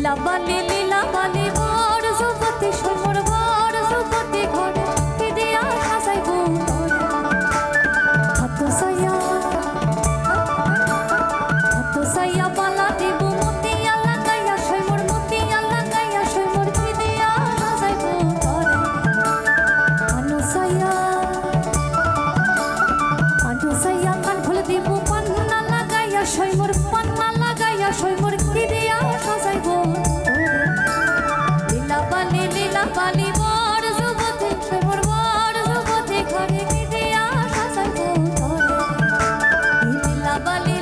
লীলা বালি বড় যুবতী সমর বড় যুবতী ঘরে কি দিয়া সাজাইব হাত সাইয়া পালা দিব মতিয়া লাগাইয়া সমর মতিয়া লাগাইয়া সমর কি দিয়া সাজাইব ঘরে আনো সাইয়া কান খুলে দিব পান্না লাগাইয়া সমর পান্না লাগাইয়া সমর কি দিয়া সাজাইব লীলা বালি বড় যুবতী সমর বড় যুবতী ঘরে কি দিয়া সাজাইব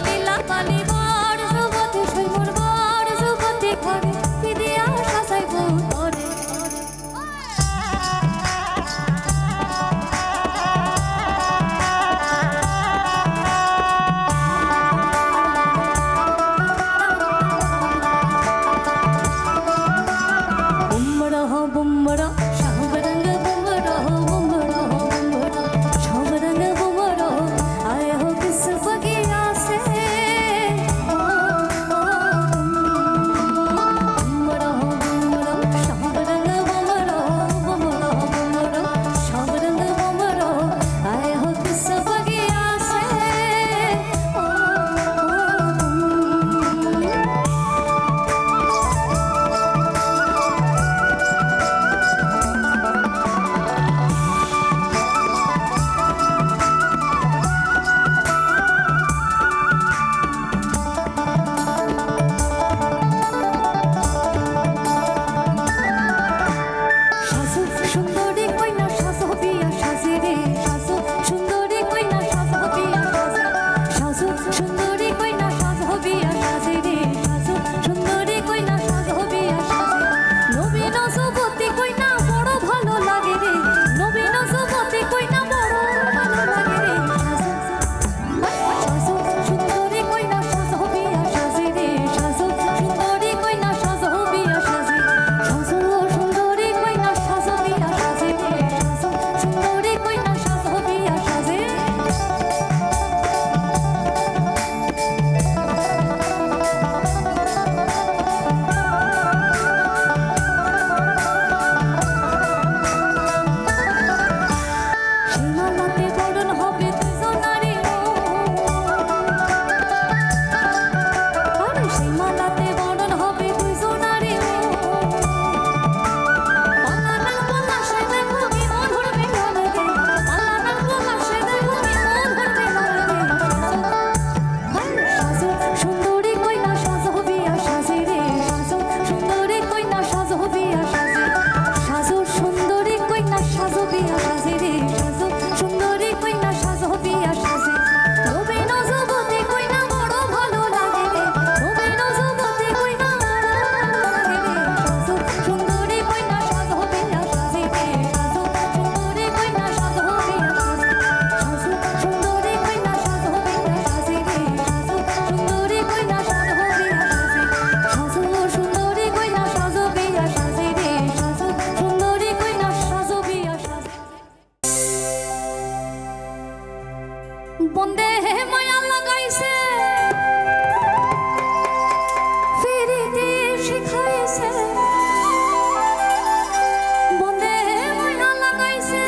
লীলা বালি বড় যুবতী সমর বড় যুবতী ঘরে কি দিয়া সাজাইব बुमरा शाम रंग बुमरा शाम रंग बुमरा आए हो किस बगिया से बुमरा शाम रंग बुमरा शाम रंग बुमरा आए हो किस बगिया से বন্দে মায়া লাগাইছে ফিরিতে শিখাইছে বন্দে মায়া লাগাইছে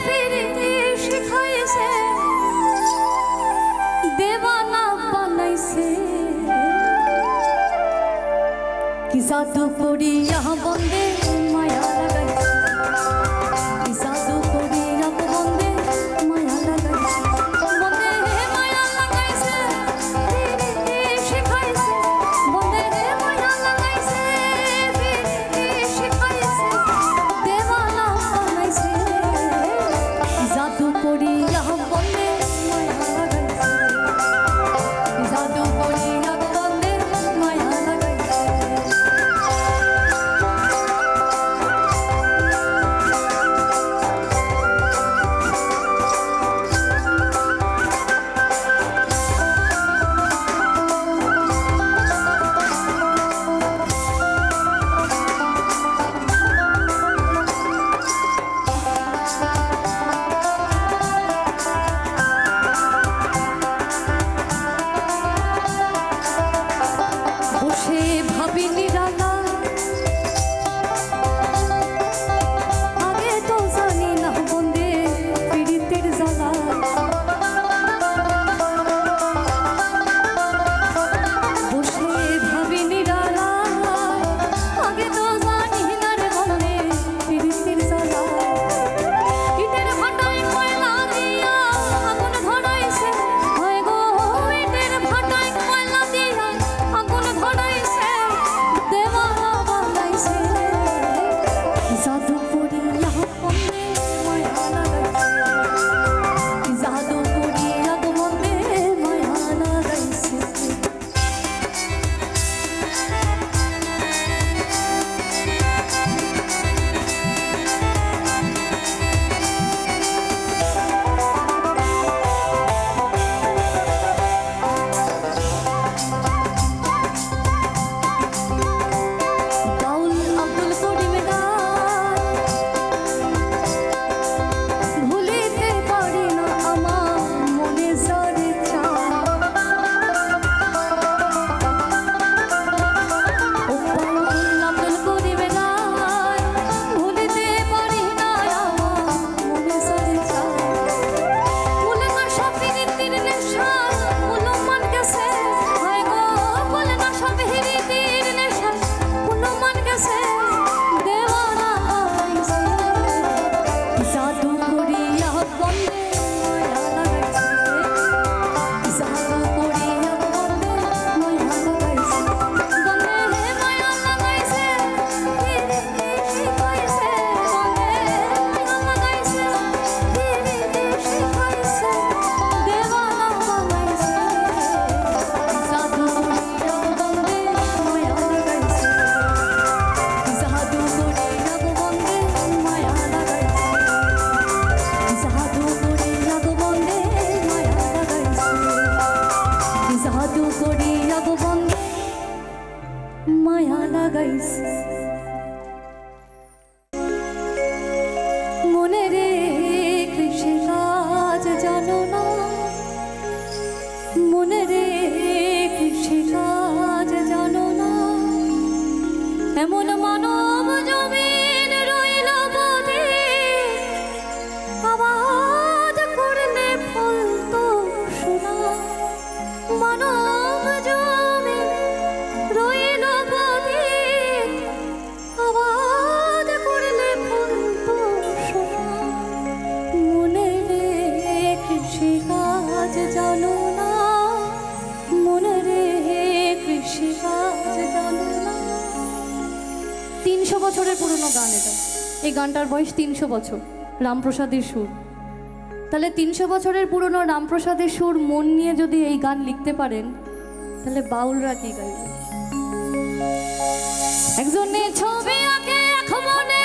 ফিরিতে শিখাইছে দেওয়ানা বানাইছে কি জাদু করিয়া বন্দে মায়া লাগাইছে কি জাদু করিয়া বন্দে মায়া লাগাইছে মায়া লাগাইছে মনে রে কৃষি কাজ জানো না মনে রে কৃষি কাজ জানো না এমন মানব জমিন রইল বদে আবাদ করলে ফল তো শোনা মানব জমিন রইল বদে আবাদ করলে ফল তো শোনা মনে রে কৃষি কাজ জানো না মনে রে কৃষি কাজ জানো না। 300 বছরের পুরনো গান এটা, এই গানটার বয়স 300 বছর, রামপ্রসাদের সুর। তাহলে 300 বছরের পুরনো রামপ্রসাদের সুর মন নিয়ে যদি এই গান লিখতে পারেন তাহলে বাউলরা কি গাইবে? একজনে ছবি আঁকে এক মনে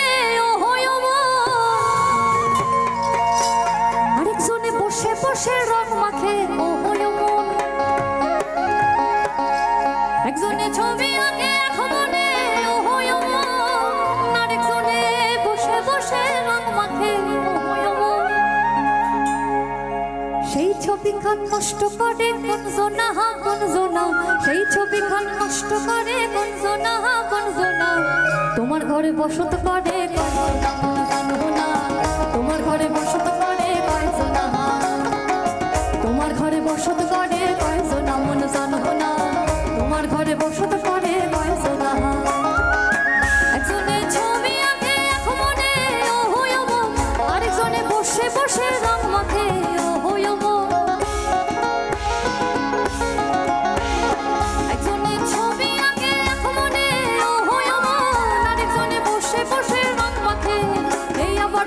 আরেকজনে বসে বসে রং মাখে একজনে ছবি আঁকে এক মনে আরেকজনে বসে বসে রং মাখে সেই ছবিখান নষ্ট করে কোন জোনা কোন জোনা সেই ছবিখান নষ্ট করে কোন জোনা কোন জোনা তোমার ঘরে বসত করে তোমার ঘরে বসত করে কয়জনা তোমার ঘরে বসত করে কয়জনা মন জানো না তোমার ঘরে বসত করে কয়জনা একজনে ছবি আঁকে এক মনে আরেকজনে বসে বসে রং মাখে একজনে ছবি আঁকে এক মনে আরেকজনে বসে বসে রং মাখে এই আবার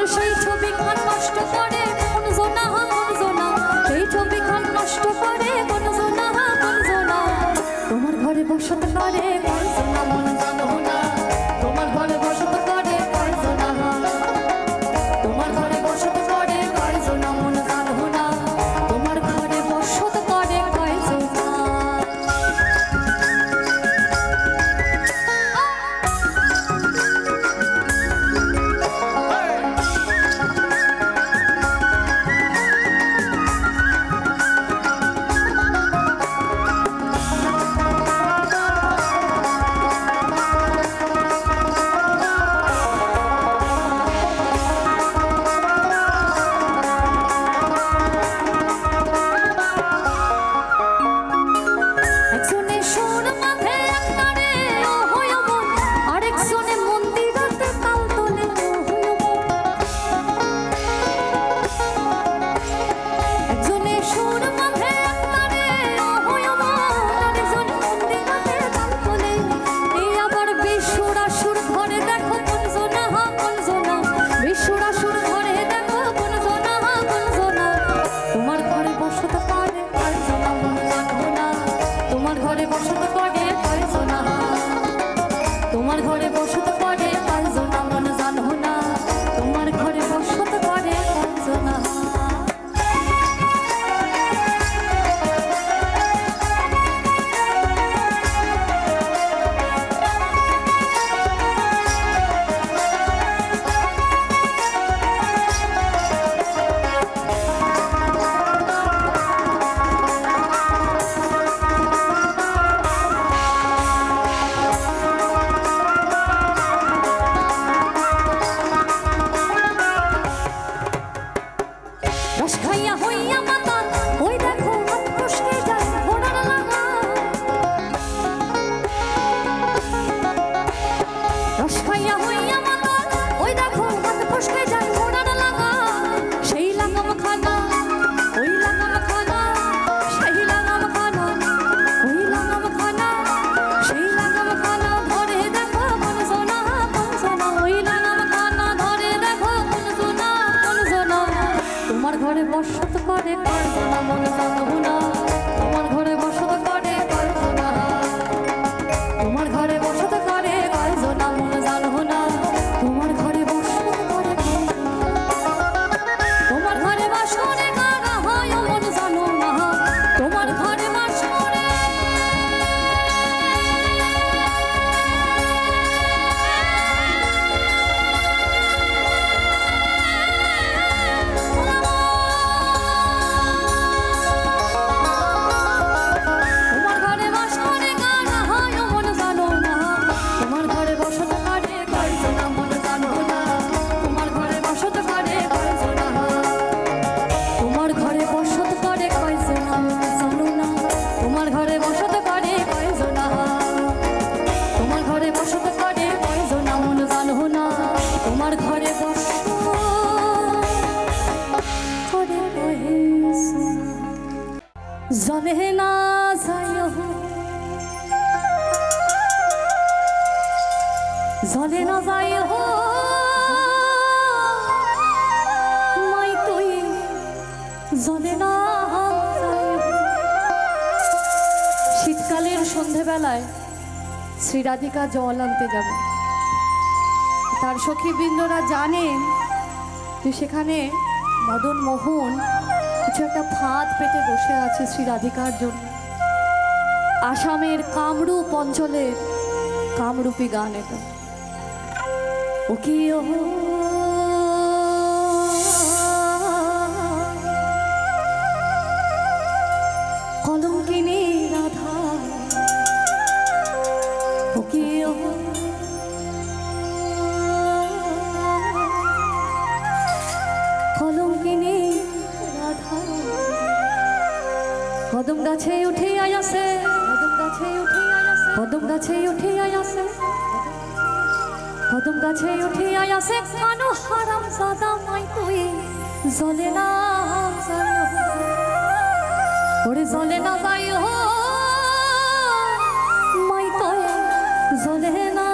না যায় হো, জলে না যায় হো মাই তুই, জলে না যায় হো। শীতকালের সন্ধেবেলায় শ্রী রাধিকা জল আনতে যাবে। তার সখীবৃন্দরা জানেন যে সেখানে মদন মোহন কিছু একটা ফাঁদ পেতে বসে আছে শ্রী রাধিকার জন্য। আসামের কামরূপ অঞ্চলের কামরূপী গান এটা। ও কি ও কলঙ্কিনী রাধা, ও কি ও কলঙ্কিনী রাধা। কদম গাছে উঠে আয়াসে, কদম গাছে উঠে আয়াসে, কদম গাছে উঠে আয়াসে, কদম গাছে উঠে আয়াসে কানো হারাম জাদা মাই তুই, জলে না যায় হো, ওরে জলে না যায় হো মাই তুই, জলে না।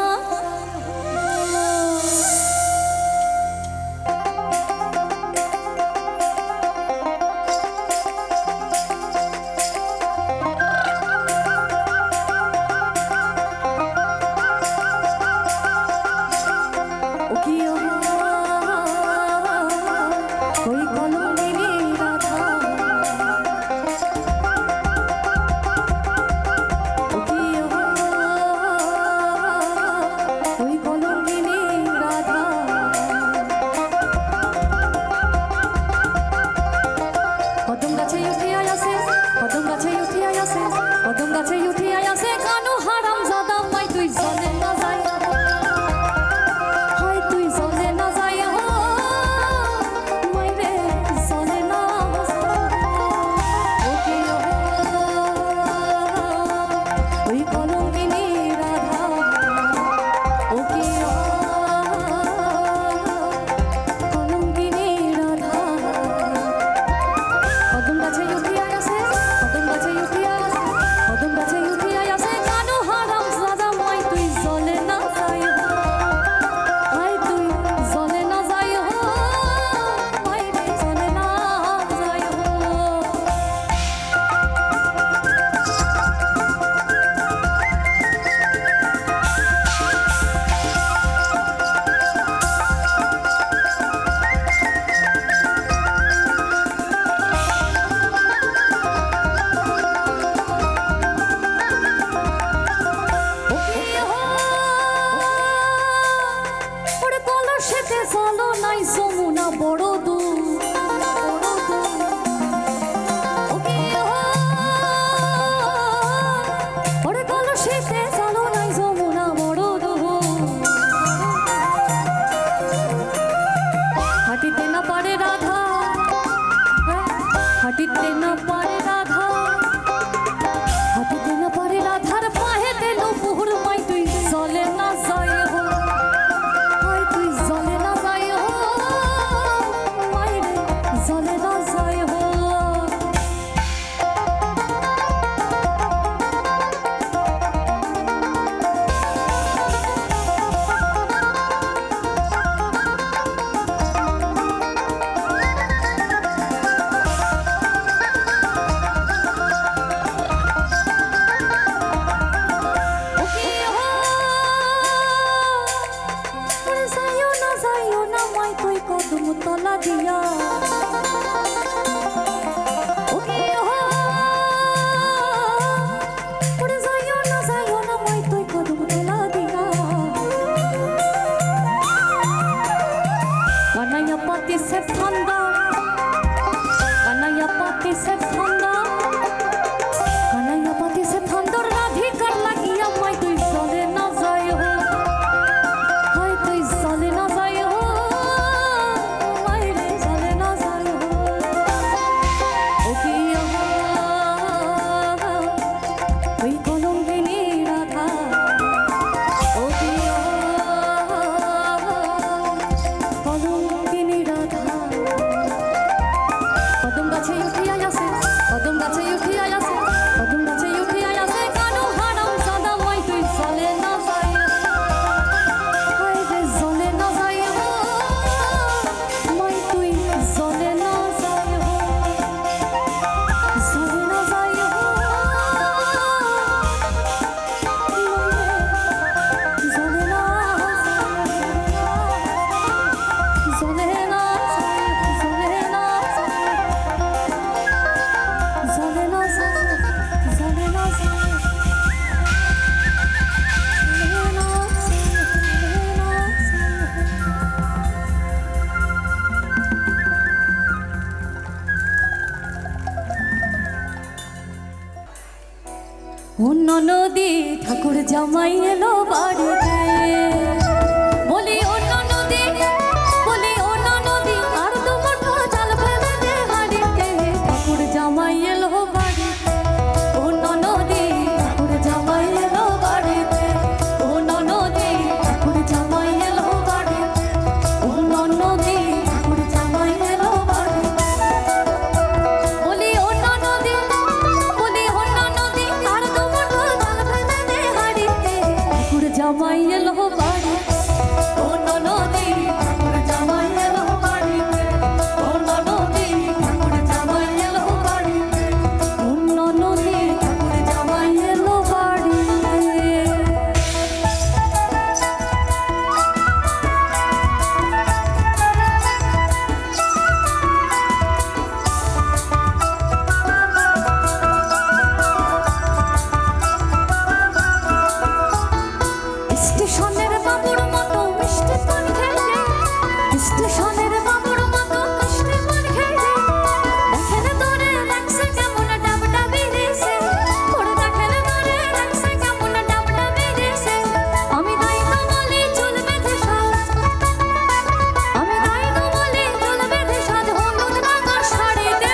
অন্য নদী ঠাকুর জামাই এলো বাড়িতে বলি অন্য নদী বলি অন্য নদী আর তো মুঠো জাল ফেলে দে হাড়িতে ঠাকুর জামাই এলো বাড়িতে অন্য নদী ঠাকুর জামাই এলো বাড়িতে অন্য নদী ঠাকুর জামাই এলো বাড়িতে অন্য নদী ঠাকুর জামাই এলো বাড়িতে বলি অন্য নদী বলি অন্য নদী আর তো মুঠো জাল ফেলে দে হাড়িতে ঠাকুর জামাই এলো বাড়িতে অন্য নদী ঠাকুর জামাই এলো বাড়িতে অন্য নদী ঠাকুর জামাই এলো বাড়িতে অন্য নদী ঠাকুর জামাই এলো বাড়িতে স্টেশনের বাবুর মতো মিষ্টি পান খেলে স্টেশনের বাবুর মতো মিষ্টি পান খেলে দেখেন তোরে লাগছে কেমন ডাবডা বেরিয়েছে ওরে দেখেন তোরে লাগছে কেমন ডাবডা বেরিয়েছে আমি তাই তো বলি চুল বেঁধে সাজ আমি তাই তো বলি চুল বেঁধে সাজ হলুদ রঙের শাড়ি দে